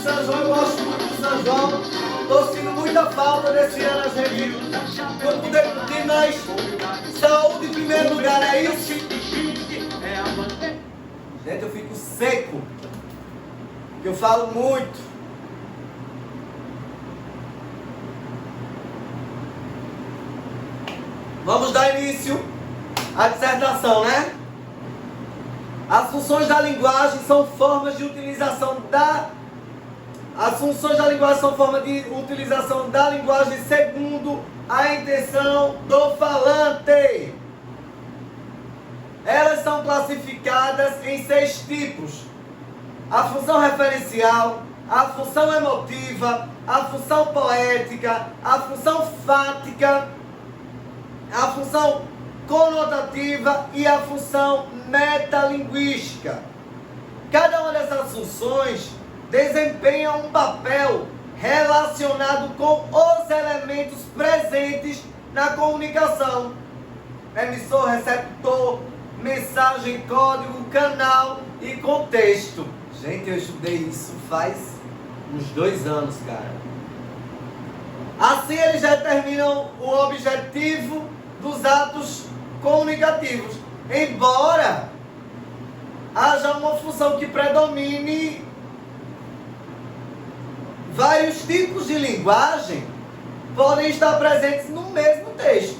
São João, eu gosto muito do São João. Tô sentindo muita falta desse ano, a gente não poder curtir mais. Saúde em primeiro lugar, é isso? Gente, eu fico seco, porque eu falo muito. Vamos dar início à dissertação, né? As funções da linguagem são formas de utilização da... As funções da linguagem são formas de utilização da linguagem segundo a intenção do falante. Elas são classificadas em 6 tipos: a função referencial, a função emotiva, a função poética, a função fática, a função conotativa e a função metalinguística. Cada uma dessas funções desempenha um papel relacionado com os elementos presentes na comunicação: emissor, receptor, mensagem, código, canal e contexto. Gente, eu estudei isso faz uns 2 anos, cara. Assim eles determinam o objetivo dos atos comunicativos, embora haja uma função que predomine. Vários tipos de linguagem podem estar presentes no mesmo texto,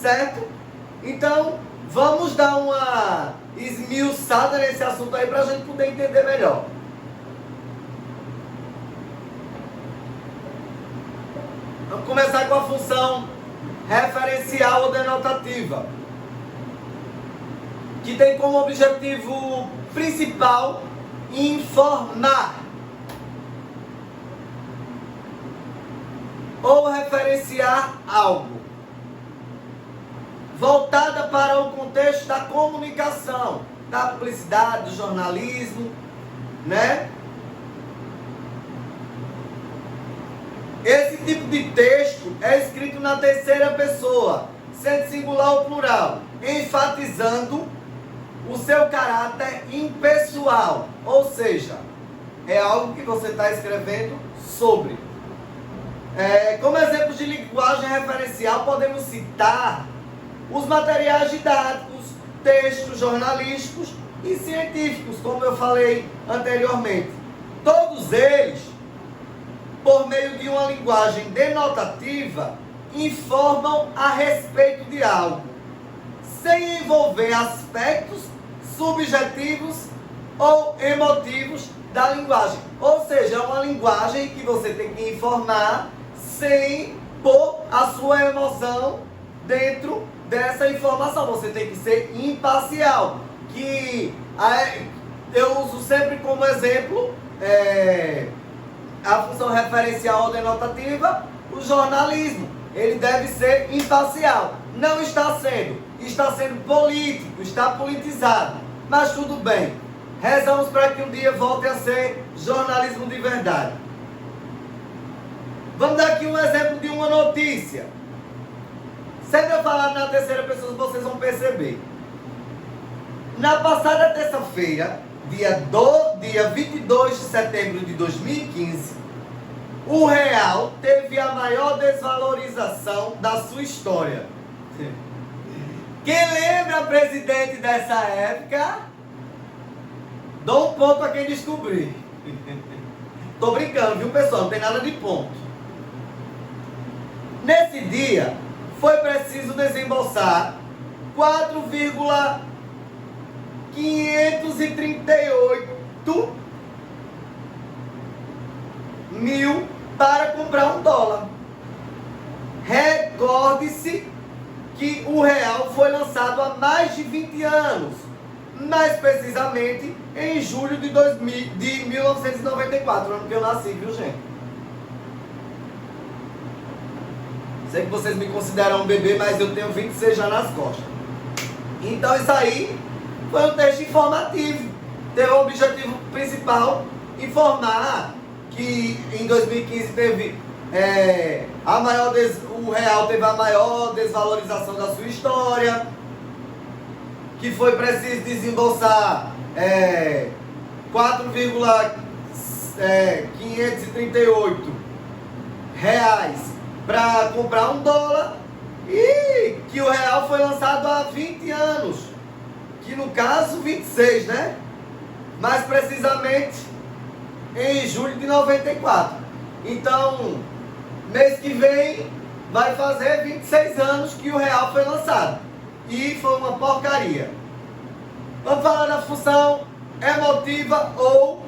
certo? Então, vamos dar uma esmiuçada nesse assunto aí para a gente poder entender melhor. Vamos começar com a função referencial ou denotativa, que tem como objetivo principal informar ou referenciar algo, voltada para o contexto da comunicação, da publicidade, do jornalismo, né? Esse tipo de texto é escrito na terceira pessoa, sendo singular ou plural, enfatizando o seu caráter impessoal, ou seja, é algo que você está escrevendo sobre. Como exemplos de linguagem referencial, podemos citar os materiais didáticos, textos jornalísticos e científicos, como eu falei anteriormente. Todos eles, por meio de uma linguagem denotativa, informam a respeito de algo, sem envolver aspectos subjetivos ou emotivos da linguagem. Ou seja, é uma linguagem que você tem que informar sem pôr a sua emoção dentro dessa informação. Você tem que ser imparcial. Eu uso sempre como exemplo a função referencial ou denotativa, o jornalismo. Ele deve ser imparcial. Não está sendo político, está politizado. Mas tudo bem. Rezamos para que um dia volte a ser jornalismo de verdade. Vamos dar aqui um exemplo de uma notícia. Sempre eu falar na terceira pessoa, vocês vão perceber. Na passada terça-feira, dia 22 de setembro de 2015, o real teve a maior desvalorização da sua história. Quem lembra, presidente, dessa época? Dou um ponto a quem descobrir. Tô brincando, viu, pessoal? Não tem nada de ponto. Nesse dia, foi preciso desembolsar 4,538 mil para comprar $1. Recorde-se que o real foi lançado há mais de 20 anos, mais precisamente em julho de 1994, ano que eu nasci, viu, gente? Sei que vocês me consideram um bebê, mas eu tenho 26 já nas costas. Então isso aí foi um texto informativo. Teve o objetivo principal informar que em 2015 teve o real teve a maior desvalorização da sua história, que foi preciso desembolsar 538 reais para comprar $1 e que o real foi lançado há 20 anos, que no caso 26, né? Mais precisamente em julho de 94. Então, mês que vem vai fazer 26 anos que o real foi lançado e foi uma porcaria. Vamos falar da função emotiva ou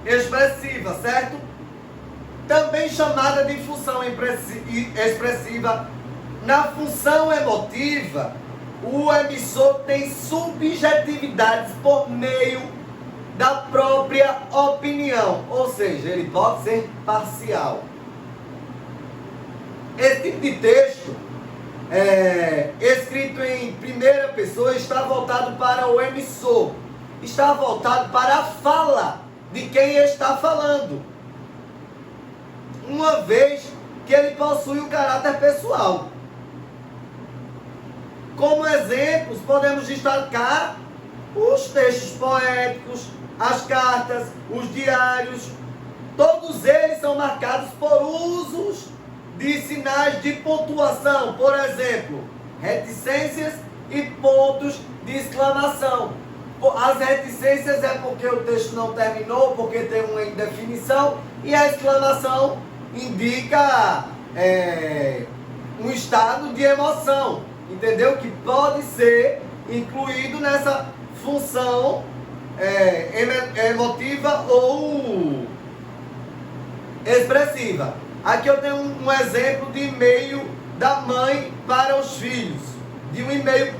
expressiva, certo? Também chamada de função expressiva. Na função emotiva, o emissor tem subjetividades por meio da própria opinião, ou seja, ele pode ser parcial. Esse tipo de texto, escrito em primeira pessoa, está voltado para o emissor, está voltado para a fala de quem está falando, uma vez que ele possui um caráter pessoal. Como exemplos, podemos destacar os textos poéticos, as cartas, os diários. Todos eles são marcados por usos de sinais de pontuação, por exemplo, reticências e pontos de exclamação. As reticências é porque o texto não terminou, porque tem uma indefinição, e a exclamação indica um estado de emoção, entendeu? Que pode ser incluído nessa função emotiva ou expressiva. Aqui eu tenho um exemplo de e-mail da mãe para os filhos. De um e-mail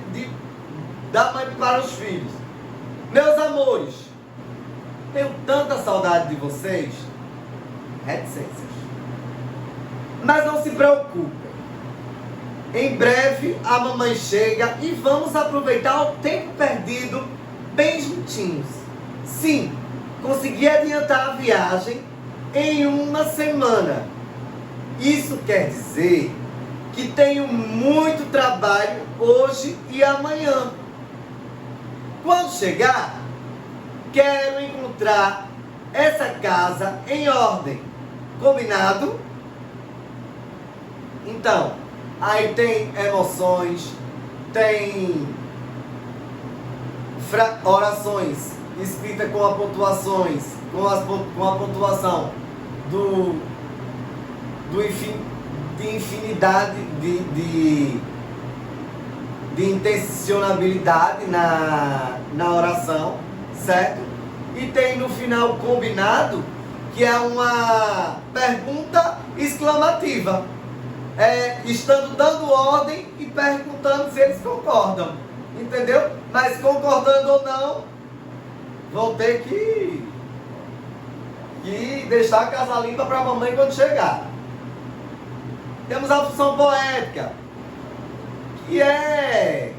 da mãe para os filhos. Meus amores, tenho tanta saudade de vocês. Reticências. Mas não se preocupem. Em breve a mamãe chega e vamos aproveitar o tempo perdido bem juntinhos. Sim, consegui adiantar a viagem em uma semana. Isso quer dizer que tenho muito trabalho hoje e amanhã. Quando chegar, quero encontrar essa casa em ordem. Combinado? Então, aí tem emoções, tem orações escritas com a pontuações, com a pontuação de infinidade de intencionalidade na oração, certo? E tem no final combinado, que é uma pergunta exclamativa, estando dando ordem e perguntando se eles concordam, entendeu? Mas concordando ou não, vão ter que deixar a casa limpa para a mamãe quando chegar. Temos a função poética, que é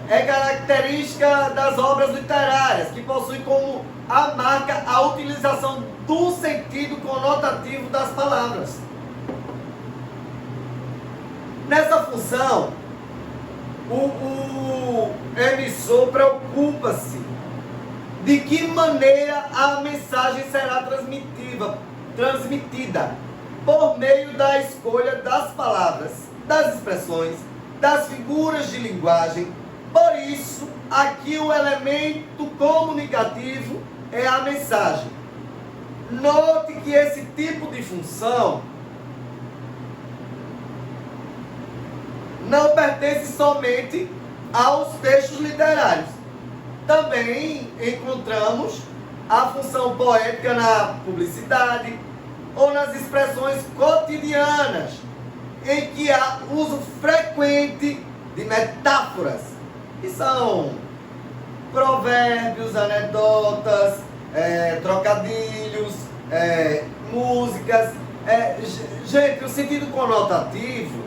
característica das obras literárias, que possui como a marca a utilização do sentido conotativo das palavras. Nessa função, o emissor preocupa-se de que maneira a mensagem será transmitida por meio da escolha das palavras, das expressões, das figuras de linguagem. Por isso, aqui o elemento comunicativo é a mensagem. Note que esse tipo de função não pertence somente aos textos literários. Também encontramos a função poética na publicidade ou nas expressões cotidianas, em que há uso frequente de metáforas, que são provérbios, anedotas, trocadilhos, músicas. Gente, o sentido conotativo,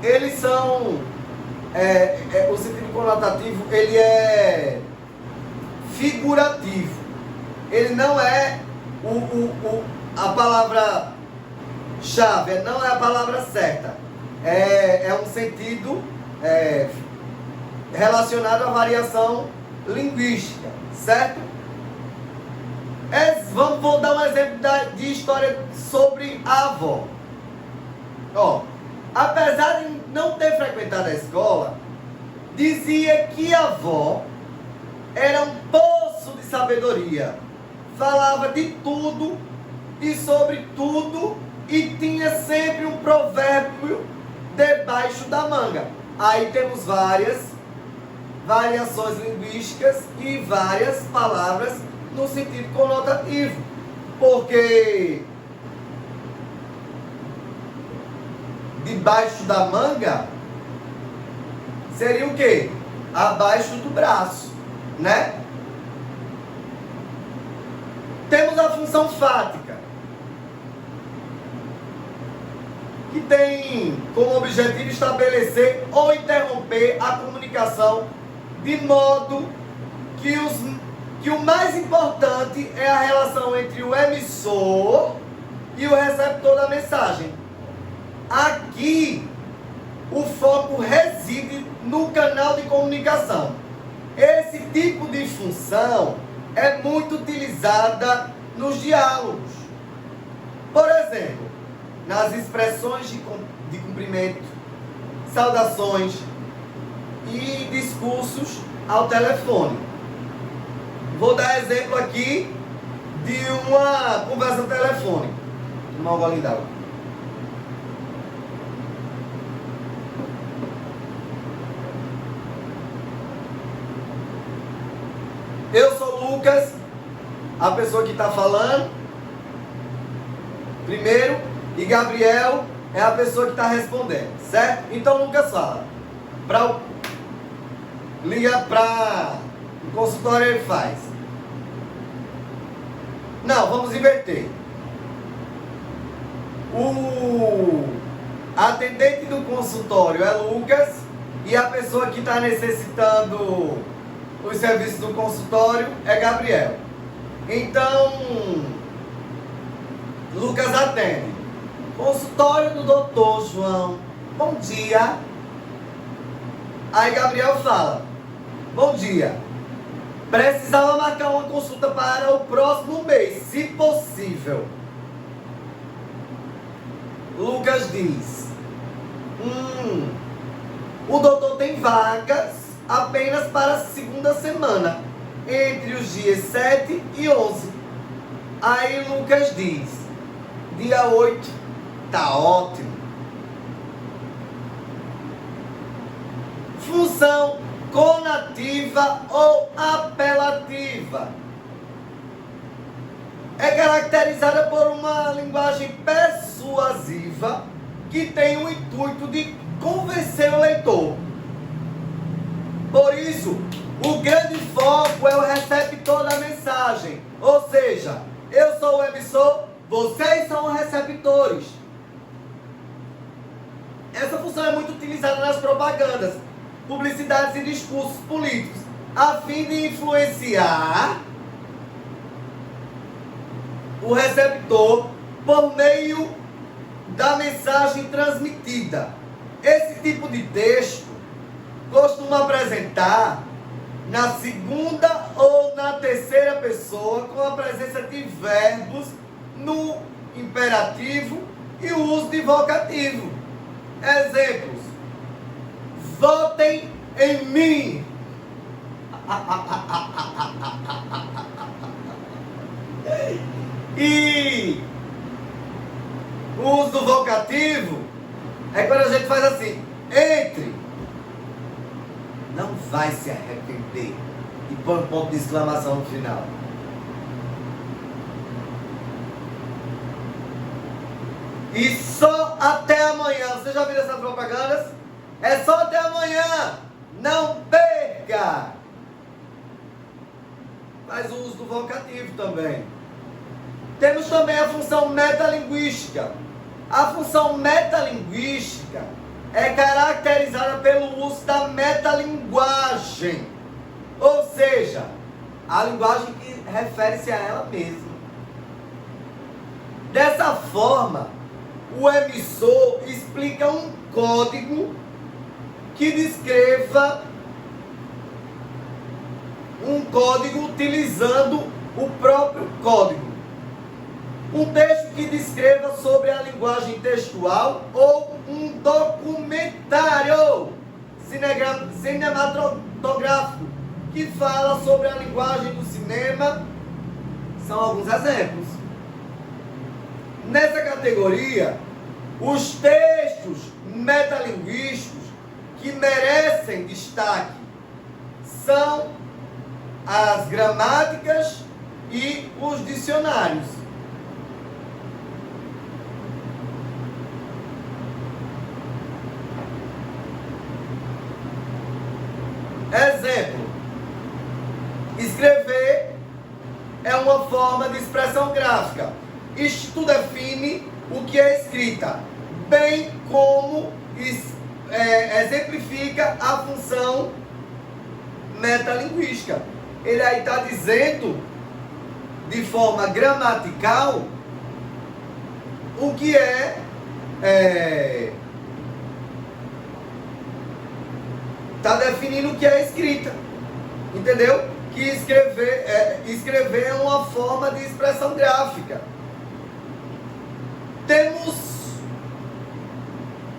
eles são... o sentido conotativo, ele é figurativo. Ele não é a palavra-chave, não é a palavra certa. É um sentido relacionado à variação linguística, certo? Vou dar um exemplo de história sobre a avó. Apesar de não ter frequentado a escola, dizia que a avó era um poço de sabedoria. Falava de tudo e sobre tudo e tinha sempre um provérbio debaixo da manga. Aí temos várias variações linguísticas e várias palavras no sentido conotativo. Porque debaixo da manga seria o quê? Abaixo do braço, né? Temos a função fática, que tem como objetivo estabelecer ou interromper a comunicação de modo que o mais importante é a relação entre o emissor e o receptor da mensagem. Aqui, o foco reside no canal de comunicação. Esse tipo de função é muito utilizada nos diálogos. Por exemplo, nas expressões de cumprimento, saudações e discursos ao telefone. Vou dar exemplo aqui de uma conversa telefônica. Vou tomar um golinho d'água. Eu sou Lucas, a pessoa que está falando, primeiro, e Gabriel é a pessoa que está respondendo, certo? Então Lucas fala, liga para o consultório, ele faz. Não, vamos inverter. O atendente do consultório é Lucas e a pessoa que está necessitando os serviços do consultório é Gabriel. Então, Lucas atende. Consultório do doutor João. Bom dia. Aí Gabriel fala: bom dia. Precisava marcar uma consulta para o próximo mês, se possível. Lucas diz: o doutor tem vagas apenas para a segunda semana, entre os dias 7 e 11. Aí Lucas diz: dia 8, tá ótimo. Função conativa ou apelativa. É caracterizada por uma linguagem persuasiva que tem o intuito de convencer o leitor. Por isso, o grande foco é o receptor da mensagem. Ou seja, eu sou o emissor, vocês são os receptores. Essa função é muito utilizada nas propagandas, publicidades e discursos políticos, a fim de influenciar o receptor por meio da mensagem transmitida. Esse tipo de texto costuma apresentar na segunda ou na terceira pessoa, com a presença de verbos no imperativo e o uso de vocativo. Exemplos: votem em mim. E o uso do vocativo é quando a gente faz assim: entre, não vai se arrepender, e põe um ponto de exclamação no final. E só até amanhã. Você já viu essas propagandas? É só até amanhã. Não perca. Faz o uso do vocativo também. Temos também a função metalinguística. A função metalinguística é caracterizada pelo uso da metalinguagem. Ou seja, a linguagem que refere-se a ela mesma. Dessa forma, o emissor explica um código que descreva um código utilizando o próprio código. Um texto que descreva sobre a linguagem textual ou um documentário cinematográfico que fala sobre a linguagem do cinema. São alguns exemplos. Nessa categoria, os textos metalinguísticos que merecem destaque são as gramáticas e os dicionários. Exemplo: escrever é uma forma de expressão gráfica. Isto define o que é escrita, bem como exemplifica a função metalinguística. Ele aí está dizendo, de forma gramatical, o que está definindo o que é escrita. Entendeu? Que escrever é uma forma de expressão gráfica. Temos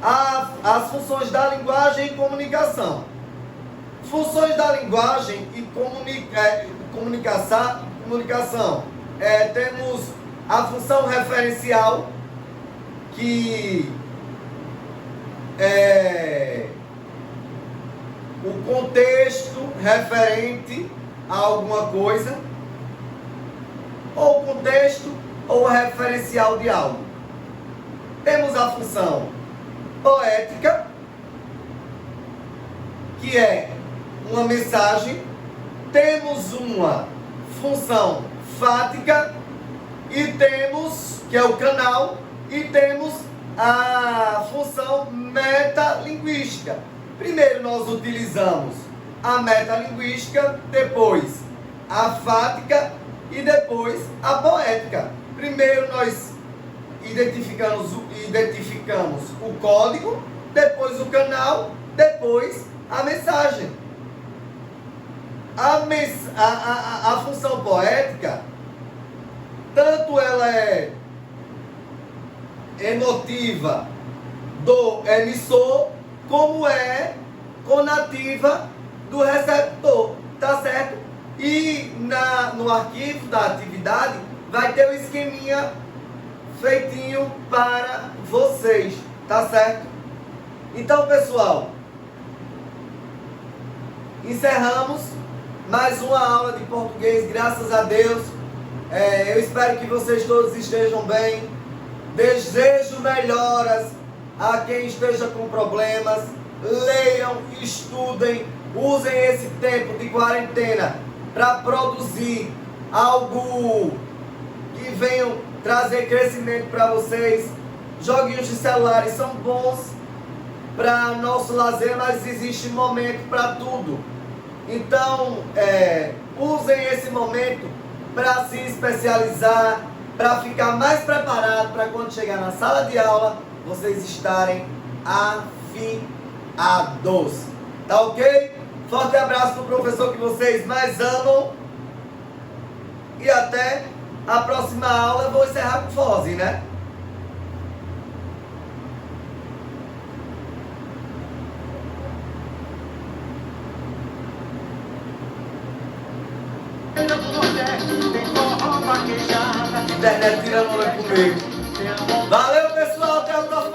as funções da linguagem e comunicação. Funções da linguagem e comunicação. Temos a função referencial, que é o contexto referente a alguma coisa, ou contexto ou referencial de algo. Temos a função poética, que é uma mensagem. Temos uma função fática, e temos, que é o canal, e temos a função metalinguística. Primeiro nós utilizamos a metalinguística, depois a fática e depois a poética. Primeiro nós identificamos o código, depois o canal, depois a mensagem. A função poética, tanto ela é emotiva do emissor, como é conativa do receptor, tá certo? E no arquivo da atividade vai ter o esqueminha feitinho para vocês, tá certo? Então, pessoal, encerramos mais uma aula de português, graças a Deus. Eu espero que vocês todos estejam bem. Desejo melhoras a quem esteja com problemas. Leiam, estudem, usem esse tempo de quarentena para produzir algo que venha trazer crescimento para vocês. Joguinhos de celulares são bons para nosso lazer, mas existe momento para tudo. Então, usem esse momento para se especializar, para ficar mais preparado para quando chegar na sala de aula, vocês estarem afiados. Tá ok? Forte abraço pro professor que vocês mais amam. E até a próxima aula. Eu vou encerrar com Fozi, né? Internet tirando onda comigo. Valeu, pessoal. Até a próxima.